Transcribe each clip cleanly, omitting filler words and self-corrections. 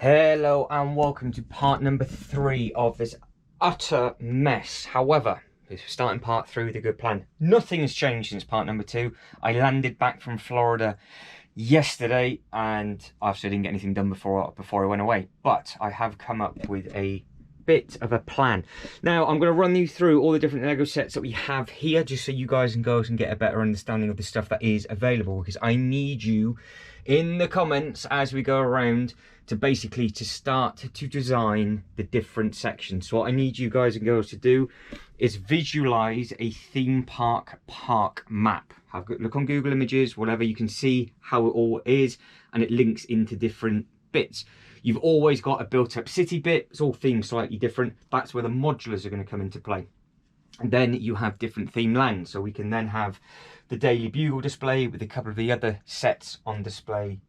Hello and welcome to part number 3 of this utter mess. However, we're starting part 3 with a good plan. Nothing has changed since part number 2. I landed back from Florida yesterday and obviously I didn't get anything done before I went away. But I have come up with a bit of a plan. Now I'm going to run you through all the different Lego sets that we have here just so you guys and girls can get a better understanding of the stuff that is available, because I need you in the comments as we go around to basically start to design the different sections. So what I need you guys and girls to do is visualize a theme park map. Have a look on Google Images, whatever, you can see how it all is and it links into different bits. You've always got a built-up city bit. It's all themed slightly different. That's where the modulars are going to come into play. And then you have different theme lands. So we can then have the Daily Bugle display with a couple of the other sets on display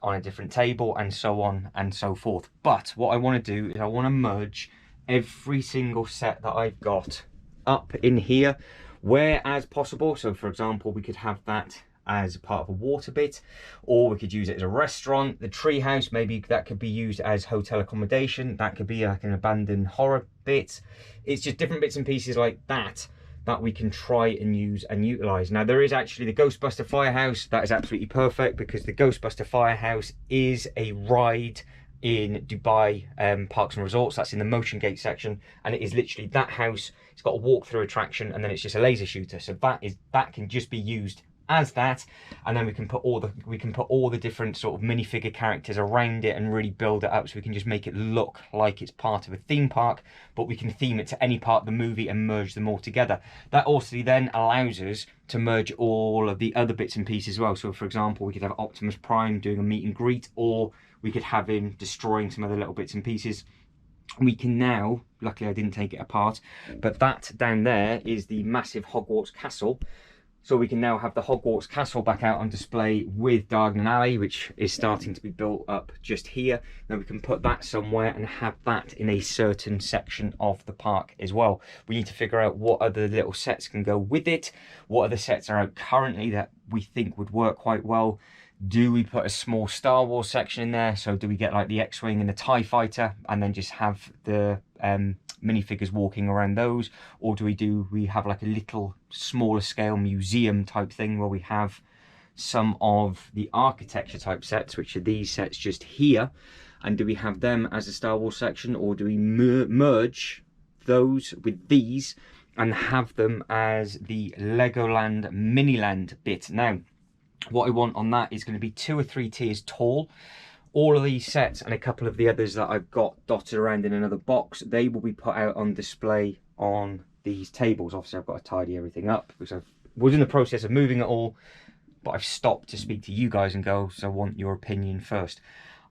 on a different table, and so on and so forth. But what I want to do is I want to merge every single set that I've got up in here where as possible. So for example, we could have that as part of a water bit, or we could use it as a restaurant. The treehouse, maybe that could be used as hotel accommodation. That could be like an abandoned horror bit. It's just different bits and pieces like that that we can try and use and utilize. Now there is actually the Ghostbuster Firehouse. That is absolutely perfect because the Ghostbuster Firehouse is a ride in Dubai Parks and Resorts. That's in the motion gate section, and it is literally that house. It's got a walk-through attraction, and then it's just a laser shooter. So that can just be used as that, and then we can put all the different sort of minifigure characters around it and really build it up, so we can just make it look like it's part of a theme park, but we can theme it to any part of the movie and merge them all together. That also then allows us to merge all of the other bits and pieces as well. So for example, we could have Optimus Prime doing a meet and greet, or we could have him destroying some other little bits and pieces. We can now, luckily I didn't take it apart, but that down there is the massive Hogwarts castle. So we can now have the Hogwarts castle back out on display with Diagon Alley, which is starting to be built up just here. Then we can put that somewhere and have that in a certain section of the park as well. We need to figure out what other little sets can go with it. What other sets are out currently that we think would work quite well. Do we put a small Star Wars section in there? So do we get like the X-Wing and the TIE Fighter and then just have the minifigures walking around those? Or do we have like a little smaller scale museum type thing where we have some of the architecture type sets, which are these sets just here? And do we have them as a Star Wars section, or do we merge those with these and have them as the Legoland Miniland bit? Now, what I want on that is going to be 2 or 3 tiers tall. All of these sets and a couple of the others that I've got dotted around in another box, they will be put out on display on these tables. Obviously I've got to tidy everything up because I was in the process of moving it all, but I've stopped to speak to you guys and girls, so I want your opinion first.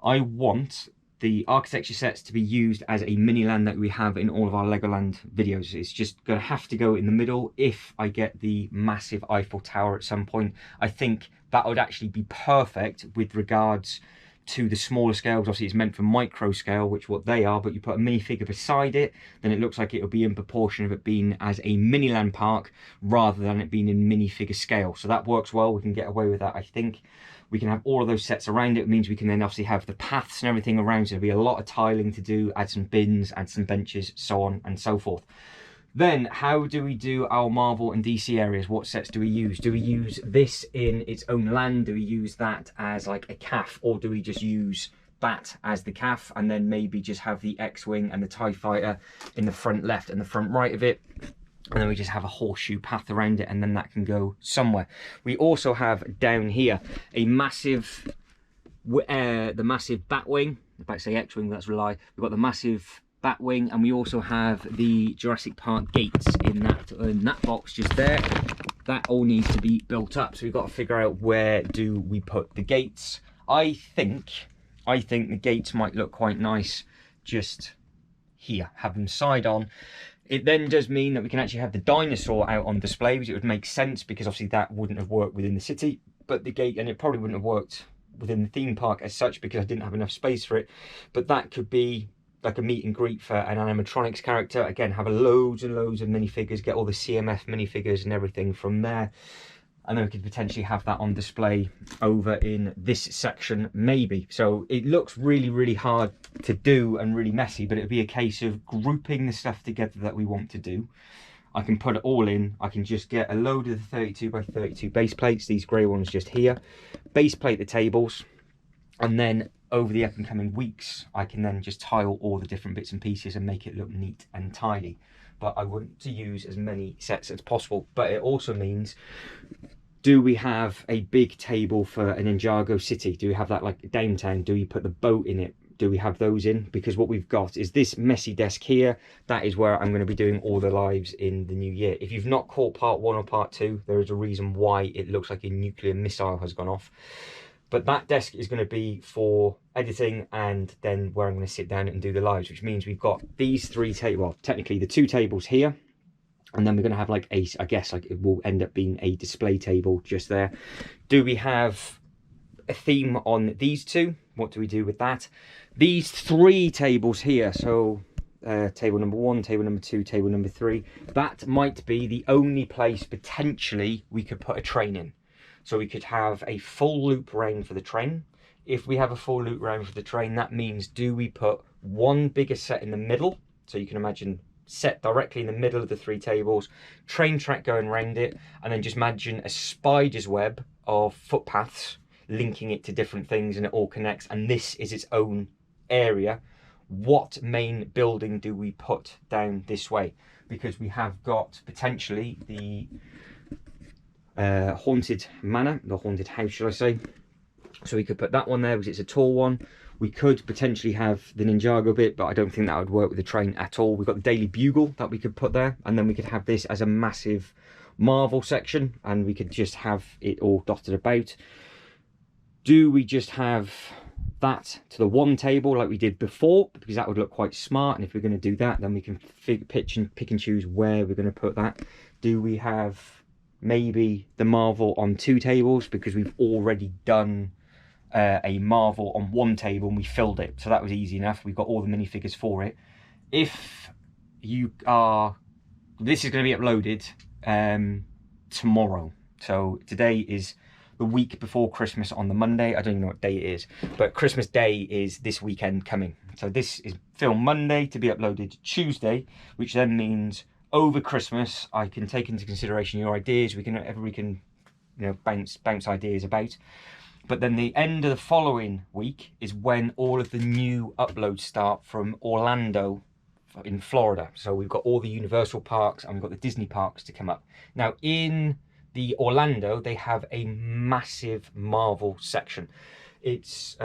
I want the architecture sets to be used as a mini land that we have in all of our Legoland videos. It's just going to have to go in the middle if I get the massive Eiffel Tower at some point. I think that would actually be perfect with regards to the smaller scales. Obviously it's meant for micro scale, which what they are, but you put a minifigure beside it, then it looks like it'll be in proportion of it being as a mini land park rather than it being in minifigure scale. So that works well. We can get away with that, I think. We can have all of those sets around it. It means we can then obviously have the paths and everything around. So there'll be a lot of tiling to do, add some bins, add some benches, so on and so forth. Then, how do we do our Marvel and DC areas? What sets do we use? Do we use this in its own land? Do we use that as like a CAF? Or do we just use that as the CAF and then maybe just have the X-Wing and the TIE Fighter in the front left and the front right of it? And then we just have a horseshoe path around it, and then that can go somewhere. We also have down here a massive, the massive Batwing. I was about to say X-Wing, that's a lie. We've got the massive Batwing, and we also have the Jurassic Park gates in that box just there. That all needs to be built up, so we've got to figure out where do we put the gates. I think the gates might look quite nice just here, have them side on. It then does mean that we can actually have the dinosaur out on display, which it would make sense because obviously that wouldn't have worked within the city, but the gate, and it probably wouldn't have worked within the theme park as such because I didn't have enough space for it. But that could be like a meet and greet for an animatronics character. Again, have loads and loads of minifigures, get all the CMF minifigures and everything from there. and then we could potentially have that on display over in this section maybe. So it looks really, really hard to do and really messy, but it'd be a case of grouping the stuff together that we want to do. I can put it all in. I can just get a load of the 32 by 32 base plates, these grey ones just here, base plate the tables, and then over the up and coming weeks I can then just tile all the different bits and pieces and make it look neat and tidy. But I want to use as many sets as possible. But it also means, do we have a big table for a Ninjago city? Do we have that like downtown? Do we put the boat in it? Do we have those in? Because what we've got is this messy desk here. That is where I'm going to be doing all the lives in the new year. If you've not caught part 1 or part 2, there is a reason why it looks like a nuclear missile has gone off. But that desk is going to be for editing, and then where I'm going to sit down and do the lives, which means we've got these 3 tables, well, technically the 2 tables here, and then we're going to have like I guess like it will end up being a display table just there. Do we have a theme on these 2? What do we do with that? These 3 tables here, so table number 1, table number 2, table number 3, that might be the only place potentially we could put a train in. So we could have a full loop round for the train. If we have a full loop round for the train, that means, do we put one bigger set in the middle? So you can imagine set directly in the middle of the 3 tables, train track going around it, and then just imagine a spider's web of footpaths linking it to different things, and it all connects, and this is its own area. What main building do we put down this way? Because we have got potentially the haunted manor, the haunted house should I say. So we could put that one there because it's a tall one. We could potentially have the Ninjago bit, but I don't think that would work with the train at all. We've got the Daily Bugle that we could put there, and then we could have this as a massive Marvel section, and we could just have it all dotted about. Do we just have that to the one table like we did before? Because that would look quite smart, and if we're going to do that, then we can pick and choose where we're going to put that. Do we have maybe the Marvel on 2 tables, because we've already done a Marvel on 1 table and we filled it, so that was easy enough. We've got all the minifigures for it. If you are, this is going to be uploaded tomorrow, so today is the week before Christmas on the Monday. I don't even know what day it is, but Christmas Day is this weekend coming, so this is filmed Monday to be uploaded Tuesday, which then means over Christmas I can take into consideration your ideas. Everybody can, you know, bounce ideas about. But then the end of the following week is when all of the new uploads start from Orlando in Florida. So we've got all the Universal parks and we've got the Disney parks to come up. Now in the Orlando, they have a massive Marvel section. It's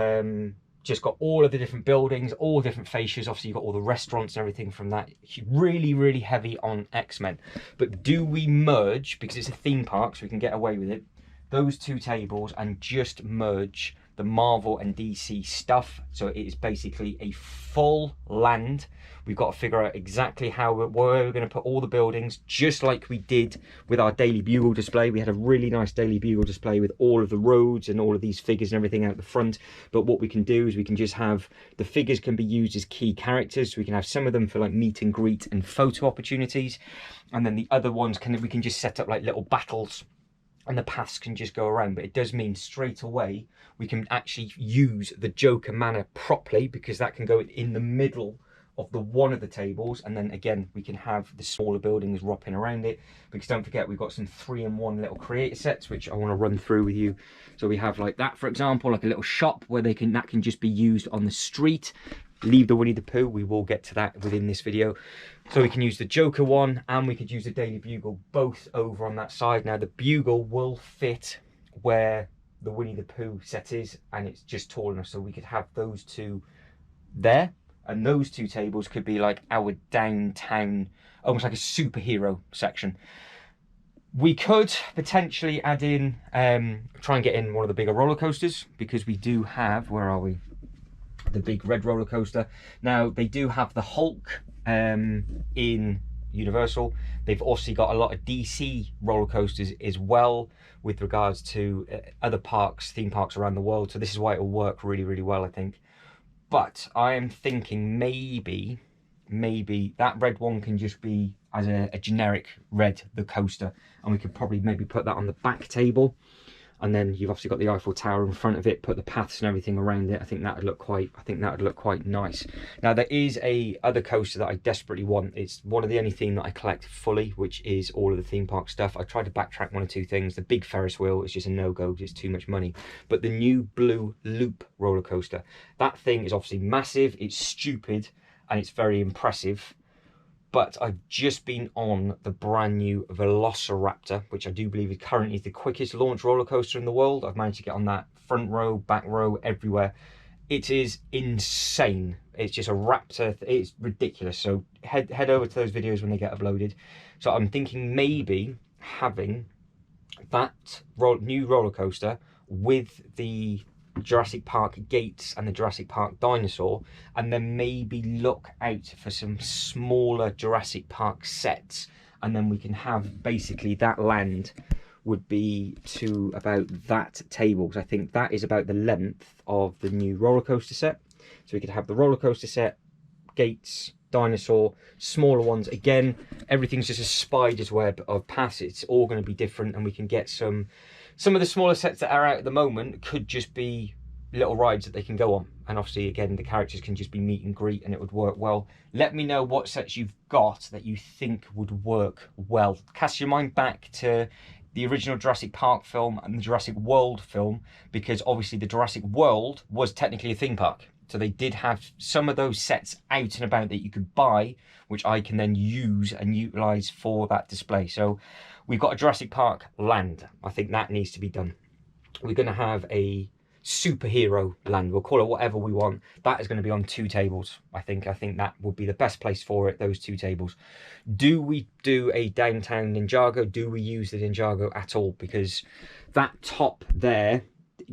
just got all of the different buildings, all different fascias. Obviously you've got all the restaurants and everything from that. Really, really heavy on X-Men. But do we merge, because it's a theme park so we can get away with it, those 2 tables and just merge the Marvel and DC stuff? So it is basically a full land. We've got to figure out exactly where we're going to put all the buildings, just like we did with our Daily Bugle display. We had a really nice Daily Bugle display with all of the roads and all of these figures and everything out the front. But what we can do is we can just have, the figures can be used as key characters. So we can have some of them for like meet and greet and photo opportunities. And then the other ones, we can just set up like little battles, and the paths can just go around. But it does mean straight away we can actually use the Joker Manor properly, because that can go in the middle of one of the tables, and then again we can have the smaller buildings wrapping around it. Because don't forget, we've got some 3-in-1 little creator sets which I want to run through with you. So we have like that, for example, like a little shop where that can just be used on the street. Leave the Winnie the Pooh, we will get to that within this video. So we can use the Joker one and we could use the Daily Bugle both over on that side. Now the Bugle will fit where the Winnie the Pooh set is, and it's just tall enough, so we could have those 2 there, and those 2 tables could be like our downtown, almost like a superhero section. We could potentially add in, try and get in one of the bigger roller coasters, because we do have, where are we? The big red roller coaster. Now they do have the Hulk in Universal. They've also got a lot of DC roller coasters as well, with regards to other parks, theme parks around the world. So this is why it will work really, really well, I think. But I am thinking maybe maybe that red one can just be as a generic red, the coaster, and we could probably maybe put that on the back table. And then you've obviously got the Eiffel Tower in front of it, put the paths and everything around it. I think that would look quite nice. Now there is a other coaster that I desperately want. It's one of the only thing that I collect fully, which is all of the theme park stuff. I tried to backtrack one or two things. The big Ferris wheel is just a no-go because it's too much money. But the new blue Loop roller coaster, that thing is obviously massive, it's stupid, and it's very impressive. But I've just been on the brand new Velociraptor, which I do believe is currently the quickest launch roller coaster in the world. I've managed to get on that front row, back row, everywhere. It is insane. It's just a raptor. It's ridiculous. So head over to those videos when they get uploaded. So I'm thinking maybe having that new roller coaster with the Jurassic Park gates and the Jurassic Park dinosaur, and then maybe look out for some smaller Jurassic Park sets, and then we can have basically that land would be to about that table, because I think that is about the length of the new roller coaster set. So we could have the roller coaster set, gates, dinosaur, smaller ones. Again, everything's just a spider's web of paths. It's all going to be different, and we can get some of the smaller sets that are out at the moment could just be little rides that they can go on. And obviously, again, the characters can just be meet and greet, and it would work well. Let me know what sets you've got that you think would work well. Cast your mind back to the original Jurassic Park film and the Jurassic World film, because obviously the Jurassic World was technically a theme park. So they did have some of those sets out and about that you could buy, which I can then use and utilize for that display. So we've got a Jurassic Park land. I think that needs to be done. We're going to have a superhero land. We'll call it whatever we want. That is going to be on 2 tables. I think that would be the best place for it, those 2 tables. Do we do a downtown Ninjago? Do we use the Ninjago at all? Because that top there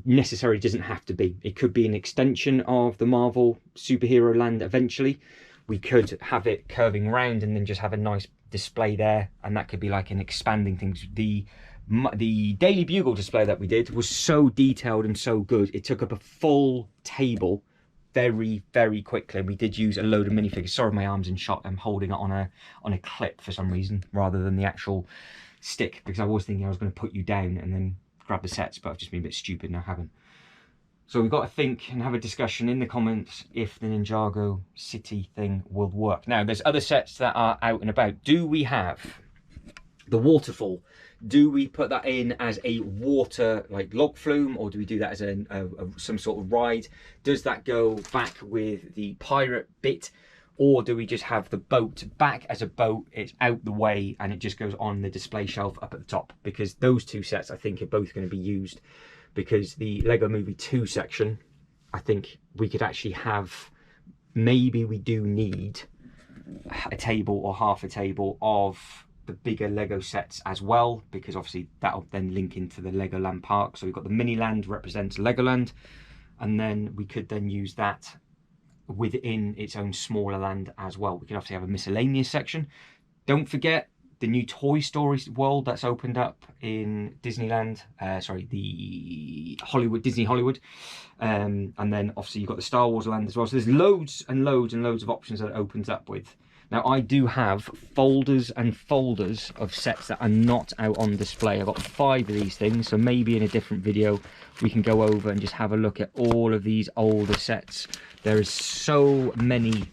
necessarily doesn't have to be. It could be an extension of the Marvel superhero land eventually. We could have it curving round and then just have a nice display there, and that could be like an expanding thing. The Daily Bugle display that we did was so detailed and so good. It took up a full table very, very quickly. We did use a load of minifigures. Sorry, my arm's in shot. I'm holding it on a clip for some reason rather than the actual stick, because I was thinking I was going to put you down and then grab the sets, but I've just been a bit stupid and I haven't. So we've got to think and have a discussion in the comments if the Ninjago City thing will work. Now, there's other sets that are out and about. Do we have the waterfall? Do we put that in as a water, like log flume, or do we do that as some sort of ride? Does that go back with the pirate bit, or do we just have the boat back as a boat? It's out the way and it just goes on the display shelf up at the top, because those 2 sets I think are both going to be used. Because the Lego Movie 2 section, I think we could actually have, maybe we do need a table or half a table of the bigger Lego sets as well, because obviously that'll then link into the Legoland park. So we've got the mini land represents Legoland, and then we could then use that within its own smaller land as well. We could obviously have a miscellaneous section. Don't forget the new Toy Story world that's opened up in Disneyland, the Disney Hollywood, and then obviously you've got the Star Wars land as well. So there's loads and loads and loads of options that it opens up with. Now, I do have folders and folders of sets that are not out on display. I've got 5 of these things, so maybe in a different video we can go over and just have a look at all of these older sets. There is so many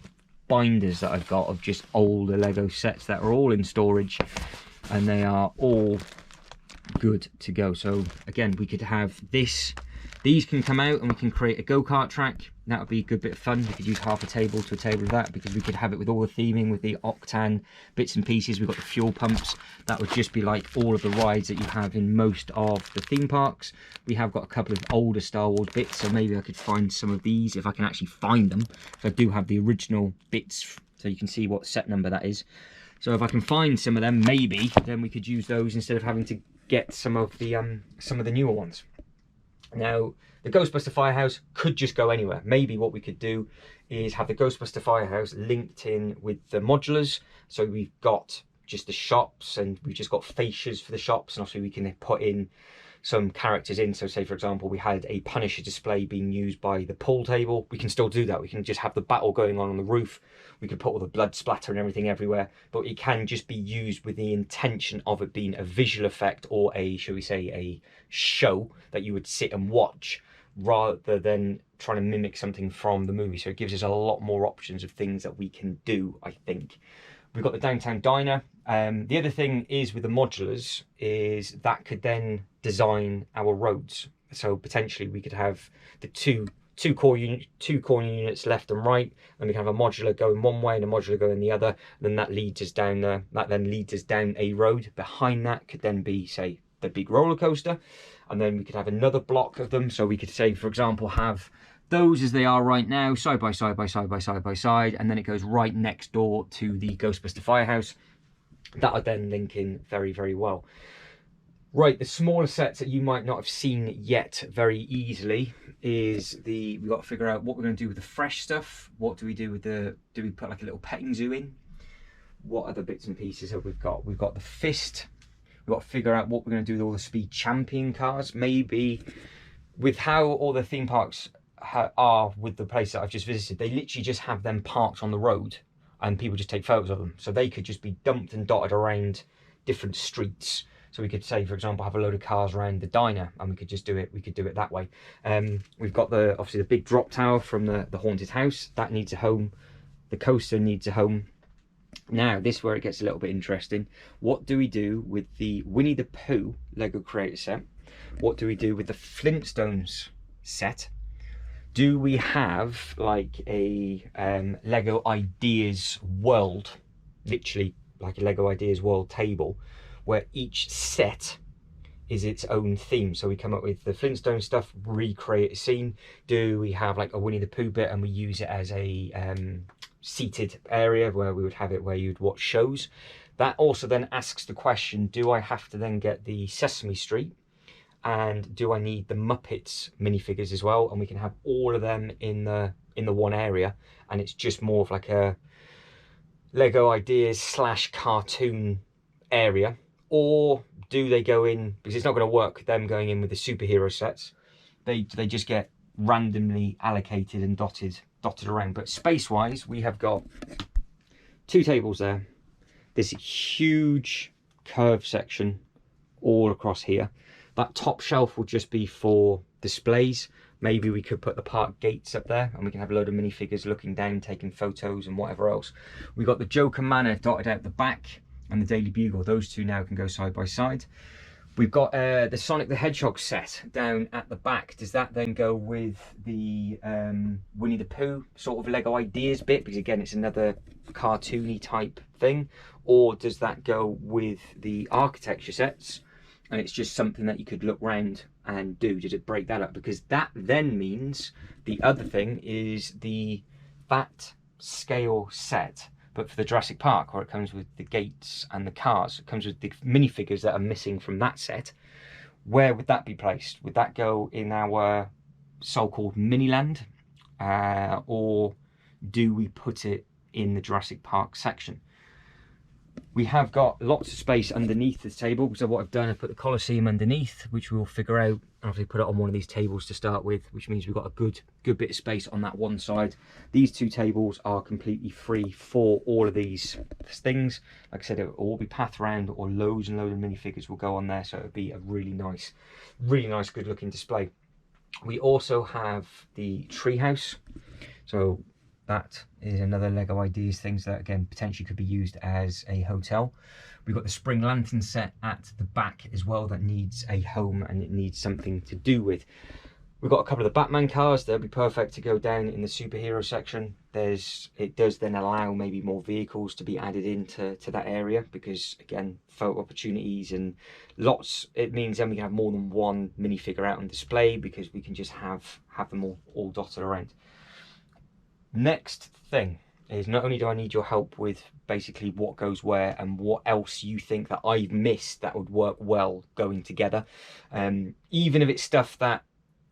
binders that I've got of just older Lego sets that are all in storage, and they are all good to go. So again, we could have this. These can come out and we can create a go-kart track. That would be a good bit of fun. We could use half a table to a table of that, because we could have it with all the theming, with the Octan bits and pieces. We've got the fuel pumps. That would just be like all of the rides that you have in most of the theme parks. We have got a couple of older Star Wars bits, so maybe I could find some of these if I can actually find them. So I do have the original bits, so you can see what set number that is. So if I can find some of them, maybe then we could use those instead of having to get some of the newer ones. Now, the Ghostbuster Firehouse could just go anywhere. Maybe what we could do is have the Ghostbuster Firehouse linked in with the modulars. So we've got just the shops, and we've just got fascias for the shops, and obviously we can put in some characters in. So say, for example, we had a Punisher display being used by the pool table. We can still do that. We can just have the battle going on the roof. We could put all the blood splatter and everything everywhere, but it can just be used with the intention of it being a visual effect or a, shall we say, a show that you would sit and watch, rather than trying to mimic something from the movie. So it gives us a lot more options of things that we can do, I think. We've got the downtown diner. The other thing is with the modulars is that could then design our roads. So potentially we could have the two corner units left and right, and we can have a modular going one way and a modular going the other. And then that leads us down a road. Behind that could then be, say, the big roller coaster, and then we could have another block of them. So we could say, for example, have those as they are right now, side by side by side by side by side, and then it goes right next door to the Ghostbuster Firehouse. That would then link in very, very well. Right, the smaller sets that you might not have seen yet very easily is we've got to figure out what we're going to do with the fresh stuff. What do we do with do we put like a little petting zoo in? What other bits and pieces have we got? We've got the Fist. We've got to figure out what we're going to do with all the Speed Champion cars. Maybe with how all the theme parks are with the place that I've just visited, they literally just have them parked on the road and people just take photos of them. So they could just be dumped and dotted around different streets. So we could say, for example, have a load of cars around the diner, and we could just do it. We could do it that way. We've got obviously the big drop tower from the haunted house that needs a home. The coaster needs a home. Now, this is where it gets a little bit interesting. What do we do with the Winnie the Pooh Lego Creator set? What do we do with the Flintstones set? Do we have like a Lego Ideas World, literally like a Lego Ideas World table, where each set is its own theme? So we come up with the Flintstone stuff, recreate a scene. Do we have like a Winnie the Pooh bit and we use it as a seated area where we would have it where you'd watch shows? That also then asks the question, do I have to then get the Sesame Street, and do I need the Muppets minifigures as well? And we can have all of them in the one area, and it's just more of like a Lego Ideas / cartoon area. Or do they go in, because it's not going to work them going in with the superhero sets, they just get randomly allocated and dotted around. But space wise, we have got 2 tables there, this huge curved section all across here. That top shelf will just be for displays. Maybe we could put the park gates up there and we can have a load of minifigures looking down, taking photos and whatever else. We got the Joker Manor dotted out the back and the Daily Bugle. Those two now can go side by side. We've got the Sonic the Hedgehog set down at the back. Does that then go with the Winnie the Pooh sort of Lego Ideas bit? Because again, it's another cartoony type thing. Or does that go with the architecture sets? And it's just something that you could look round and do. Does it break that up? Because that then means the other thing is that scale set, but for the Jurassic Park, where it comes with the gates and the cars, it comes with the minifigures that are missing from that set. Where would that be placed? Would that go in our so-called Miniland? Or do we put it in the Jurassic Park section? We have got lots of space underneath this table. So what I've done, I've put the Colosseum underneath, which we'll figure out after we put it on one of these tables to start with, which means we've got a good bit of space on that one side. These 2 tables are completely free for all of these things. Like I said, it will all be path round, or loads and loads of minifigures will go on there. So it'll be a really nice, good looking display. We also have the treehouse. So that is another Lego Ideas things that again potentially could be used as a hotel. We've got the Spring Lantern set at the back as well that needs a home and it needs something to do with. We've got a couple of the Batman cars that'll be perfect to go down in the superhero section. It does then allow maybe more vehicles to be added into that area, because again, photo opportunities and lots. It means then we can have more than one minifigure out on display, because we can just have them all dotted around. Next thing is, not only do I need your help with basically what goes where and what else you think that I've missed that would work well going together, even if it's stuff that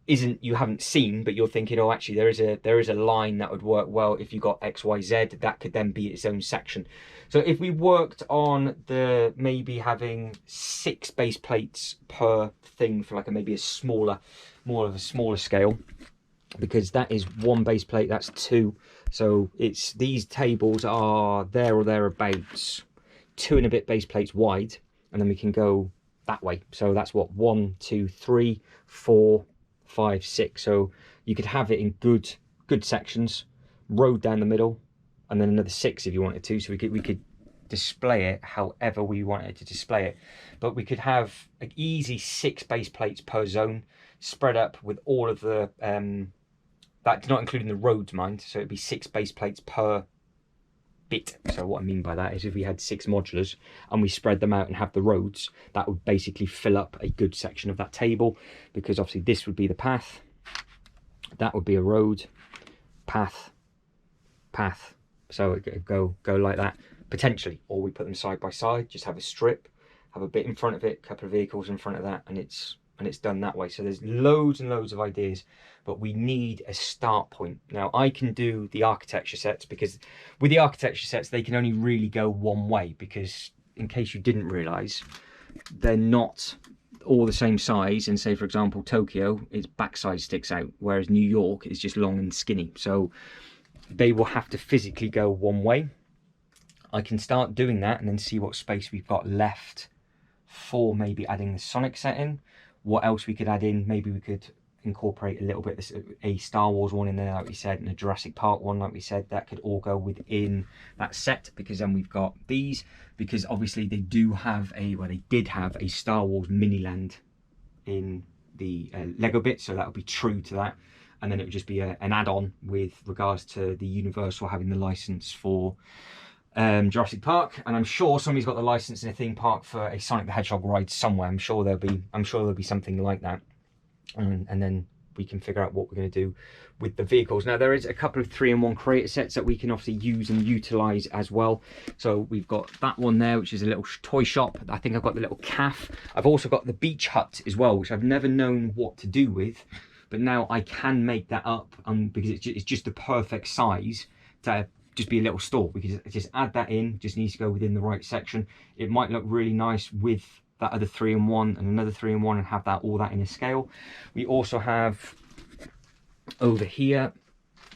you haven't seen, but you're thinking, oh, actually there is a line that would work well if you got XYZ, that could then be its own section. So if we worked on the maybe having 6 base plates per thing for like maybe a smaller, more of a smaller scale, because that is 1 base plate, that's 2. So it's, these tables are there or thereabouts 2 and a bit base plates wide, and then we can go that way. So that's what, 1, 2, 3, 4, 5, 6. So you could have it in good sections, road down the middle, and then another 6 if you wanted to. So we could display it however we wanted to display it. But we could have an easy 6 base plates per zone, spread up with all of the that's not including the roads, mind. So it'd be 6 base plates per bit. So what I mean by that is if we had 6 modulars and we spread them out and have the roads, that would basically fill up a good section of that table, because obviously this would be the path, that would be a road, path, path. So it could go like that potentially, or we put them side by side, just have a strip, have a bit in front of it, a couple of vehicles in front of that, and it's done that way. So there's loads and loads of ideas, but we need a start point. Now I can do the architecture sets, because with the architecture sets they can only really go one way, because in case you didn't realize, they're not all the same size. And say for example Tokyo, its backside sticks out, whereas New York is just long and skinny. So they will have to physically go one way. I can start doing that and then see what space we've got left for maybe adding the Sonic set in. What else we could add in? Maybe we could incorporate a little bit a Star Wars one in there, like we said, and a Jurassic Park one, like we said. That could all go within that set, because then we've got these, because obviously they do have they did have a Star Wars mini land in the Lego bit, so that would be true to that. And then it would just be an add-on with regards to the Universal having the license for Jurassic Park, and I'm sure somebody's got the license in a theme park for a Sonic the Hedgehog ride somewhere. I'm sure there'll be something like that, and then we can figure out what we're going to do with the vehicles. Now there is a couple of 3-in-1 creator sets that we can obviously use and utilize as well. So we've got that one there, which is a little toy shop. I think I've got the little calf. I've also got the beach hut as well, which I've never known what to do with, but now I can make that up, because it's just the perfect size to just be a little store. We could just add that in, just needs to go within the right section. It might look really nice with that other 3-in-1 and another 3-in-1, and have that all that in a scale. We also have over here,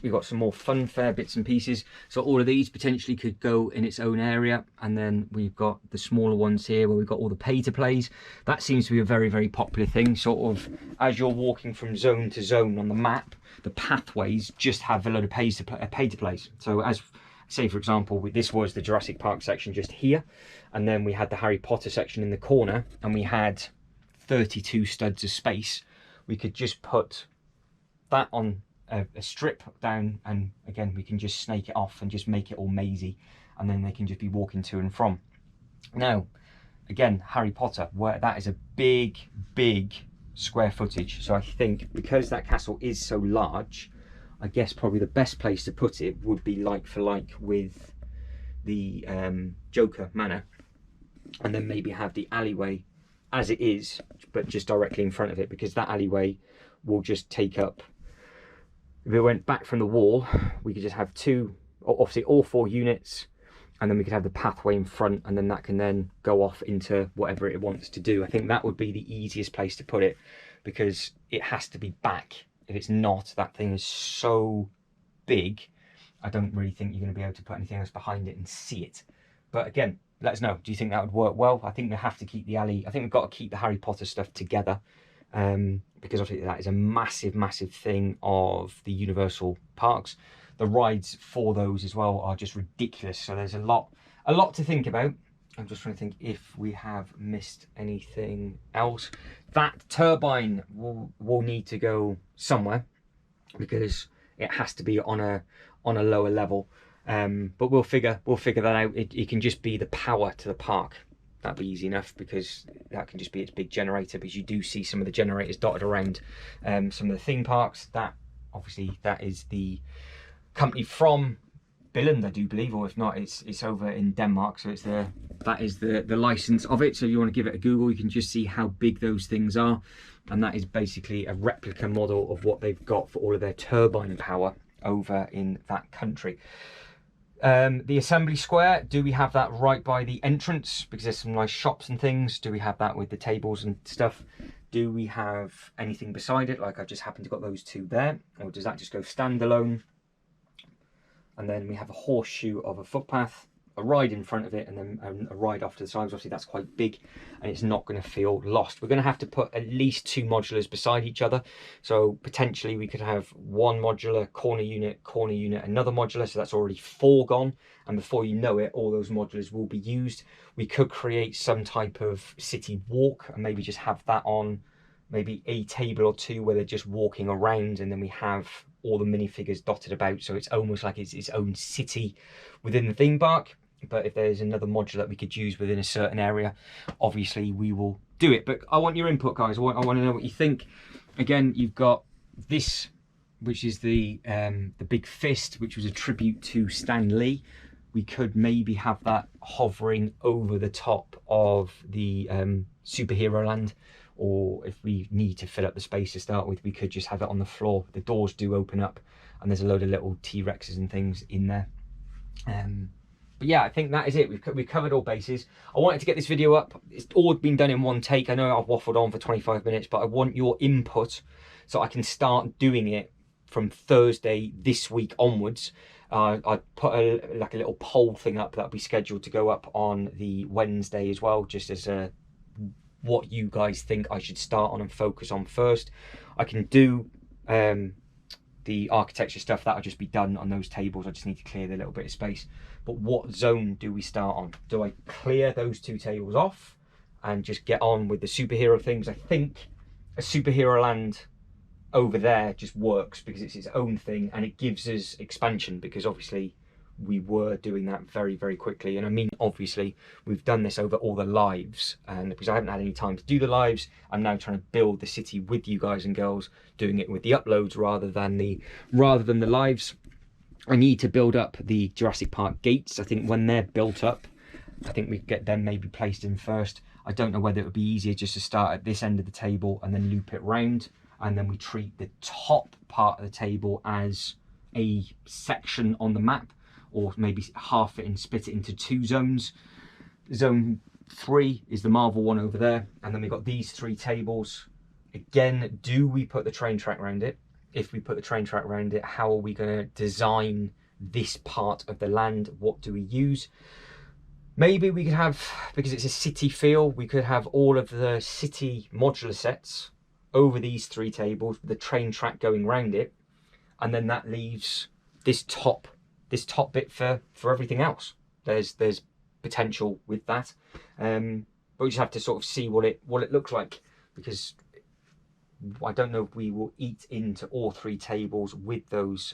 we've got some more funfair bits and pieces. So all of these potentially could go in its own area. And then we've got the smaller ones here where we've got all the pay to plays. That seems to be a very, very popular thing. Sort of as you're walking from zone to zone on the map, the pathways just have a load of pay to plays. So as say for example, this was the Jurassic Park section just here, and then we had the Harry Potter section in the corner, and we had 32 studs of space. We could just put that on a strip down, and again we can just snake it off and just make it all mazy, and then they can just be walking to and from. Now again, Harry Potter, where that is a big square footage, so I think because that castle is so large, I guess probably the best place to put it would be like for like with the Joker Manor, and then maybe have the alleyway as it is, but just directly in front of it, because that alleyway will just take up, if it went back from the wall, we could just have obviously all 4 units, and then we could have the pathway in front, and then that can then go off into whatever it wants to do. I think that would be the easiest place to put it, because it has to be back. If it's not, that thing is so big, I don't really think you're going to be able to put anything else behind it and see it. But again, let us know. Do you think that would work well? I think we have to keep the alley. I think we've got to keep the Harry Potter stuff together, because obviously that is a massive thing of the Universal parks. The rides for those as well are just ridiculous. So there's a lot to think about. I'm just trying to think if we have missed anything else. That turbine will need to go somewhere, because it has to be on a lower level. But we'll figure that out. It can just be the power to the park. That'd be easy enough, because that can just be its big generator, because you do see some of the generators dotted around some of the theme parks. That obviously that is the company from Billund, I do believe, or if not, it's over in Denmark. So it's the that is the license of it. So if you want to give it a Google, you can just see how big those things are. And that is basically a replica model of what they've got for all of their turbine power over in that country. The assembly square, do we have that right by the entrance? Because there's some nice shops and things. Do we have that with the tables and stuff? Do we have anything beside it? Like I just happened to got those two there. Or does that just go standalone? And then we have a horseshoe of a footpath, a ride in front of it, and then a ride off to the sides. Obviously that's quite big and it's not going to feel lost. We're going to have to put at least 2 modulars beside each other. So potentially we could have 1 modular, corner unit, another modular. So that's already 4 gone. And before you know it, all those modulars will be used. We could create some type of city walk and maybe just have that on maybe a table or 2 where they're just walking around, and then we have all the minifigures dotted about. So it's almost like it's its own city within the theme park. But if there's another modular that we could use within a certain area, obviously we will do it. But I want your input, guys. I want to know what you think. Again, you've got this, which is the big fist, which was a tribute to Stan Lee. We could maybe have that hovering over the top of the superhero land, or if we need to fill up the space to start with, we could just have it on the floor. The doors do open up and there's a load of little T-Rexes and things in there. But yeah, I think that is it. We've covered all bases. I wanted to get this video up. It's all been done in one take. I know I've waffled on for 25 minutes, but I want your input so I can start doing it from Thursday this week onwards. I put a little poll thing up that'll be scheduled to go up on the Wednesday as well, just as what you guys think I should start on and focus on first. I can do the architecture stuff. That'll just be done on those tables. I just need to clear the little bit of space. But what zone do we start on? Do I clear those 2 tables off and just get on with the superhero things? I think a superhero land over there just works because it's its own thing and it gives us expansion, because obviously we were doing that very, very quickly. And I mean, obviously we've done this over all the lives, and because I haven't had any time to do the lives, I'm now trying to build the city with you guys and girls, doing it with the uploads rather than the lives. I need to build up the Jurassic Park gates. I think when they're built up, I think we get them maybe placed in first. I don't know whether it would be easier just to start at this end of the table and then loop it round, and then we treat the top part of the table as a section on the map, or maybe half it and split it into 2 zones. Zone 3 is the Marvel one over there, and then we've got these 3 tables. Again, do we put the train track around it? If we put the train track around it, how are we going to design this part of the land? What do we use? Maybe we could have, because it's a city feel, we could have all of the city modular sets over these 3 tables with the train track going around it, and then that leaves this top bit for everything else. There's potential with that, but we just have to sort of see what it looks like, because I don't know if we will eat into all 3 tables with those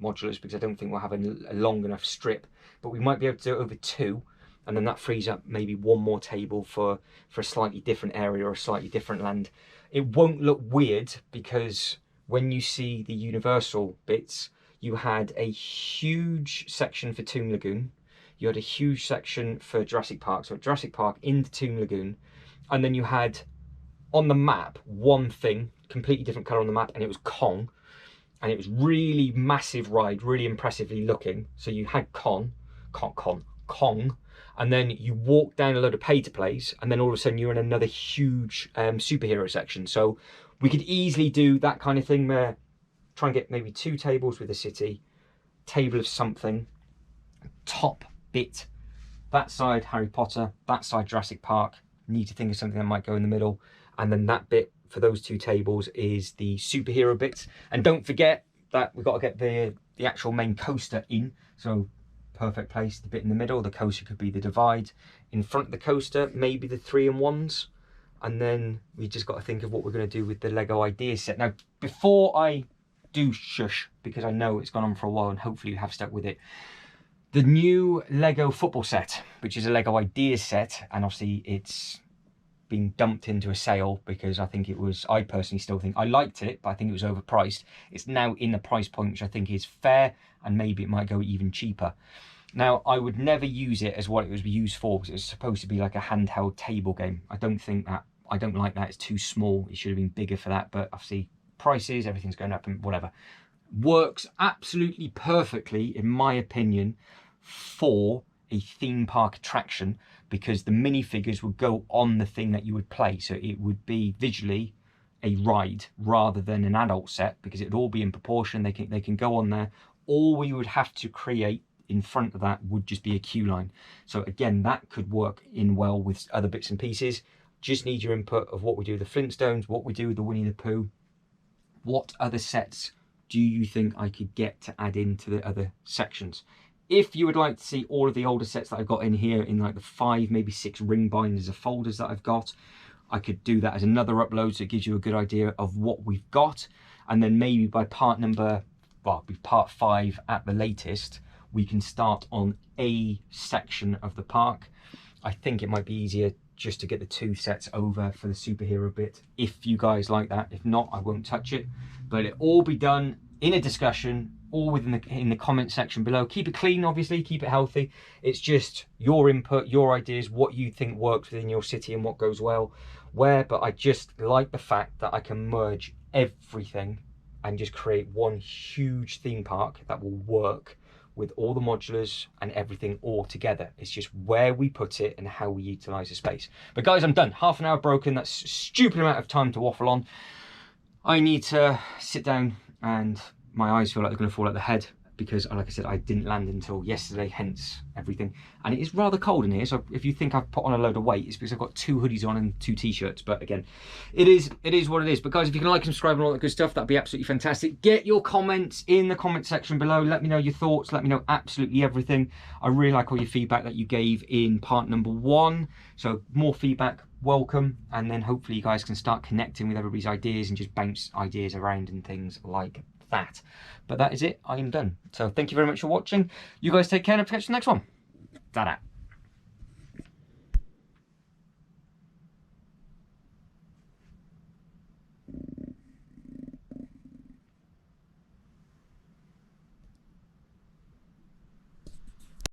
modulars, because I don't think we'll have a long enough strip, but we might be able to do it over 2, and then that frees up maybe 1 more table for a slightly different area or a slightly different land. It won't look weird, because when you see the Universal bits, you had a huge section for Toon Lagoon, you had a huge section for Jurassic Park, so at Jurassic Park into Toon Lagoon, and then you had on the map 1 thing, completely different colour on the map, and it was Kong, and it was really massive ride, really impressively looking. So you had Kong, and then you walk down a load of pay-to-plays, and then all of a sudden you're in another huge superhero section. So we could easily do that kind of thing where try and get maybe 2 tables with a city, table of something, top bit, that side Harry Potter, that side Jurassic Park. Need to think of something that might go in the middle, and then that bit for those 2 tables is the superhero bits. And don't forget that we've got to get the actual main coaster in, so perfect place, the bit in the middle. The coaster could be the divide. In front of the coaster, maybe the 3-in-1s, and then we just got to think of what we're going to do with the Lego ideas set. Now, before I do shush, because I know it's gone on for a while and hopefully you have stuck with it, the new Lego football set, which is a Lego ideas set, and obviously it's being dumped into a sale because I think I personally still think I liked it, but I think it was overpriced. It's now in the price point which I think is fair, and maybe it might go even cheaper. Now, I would never use it as what it was used for, because it was supposed to be like a handheld table game. I don't like that. It's too small. It should have been bigger for that, but obviously prices, everything's going up and whatever. Works absolutely perfectly, in my opinion, for a theme park attraction, because the minifigures would go on the thing that you would play. So it would be visually a ride rather than an adult set, because it would all be in proportion. They can go on there. All we would have to create in front of that would just be a queue line. So again, that could work in well with other bits and pieces. Just need your input of what we do with the Flintstones, what we do with the Winnie the Pooh. What other sets do you think I could get to add into the other sections? If you would like to see all of the older sets that I've got in here, in like the 5, maybe 6 ring binders of folders that I've got, I could do that as another upload, so it gives you a good idea of what we've got. And then maybe by part 5 at the latest, we can start on a section of the park. I think it might be easier just to get the 2 sets over for the superhero bit, if you guys like that. If not, I won't touch it. But it'll all be done in a discussion, all in the comment section below. Keep it clean, obviously, keep it healthy. It's just your input, your ideas, what you think works within your city and what goes well where. But I just like the fact that I can merge everything and just create one huge theme park that will work with all the modulars and everything all together. It's just where we put it and how we utilize the space. But guys, I'm done. Half an hour broken. That's a stupid amount of time to waffle on. I need to sit down, and my eyes feel like they're going to fall out the head, because like I said, I didn't land until yesterday, hence everything. And it is rather cold in here, so if you think I've put on a load of weight, it's because I've got 2 hoodies on and 2 t-shirts. But again, it is what it is. But guys, if you can like, subscribe and all that good stuff, that'd be absolutely fantastic. Get your comments in the comment section below. Let me know your thoughts. Let me know absolutely everything. I really like all your feedback that you gave in part number 1. So more feedback, welcome. And then hopefully you guys can start connecting with everybody's ideas and just bounce ideas around and things like that. But that is it. I am done. So thank you very much for watching. You guys take care, and I'll catch you in the next one. Ta-da.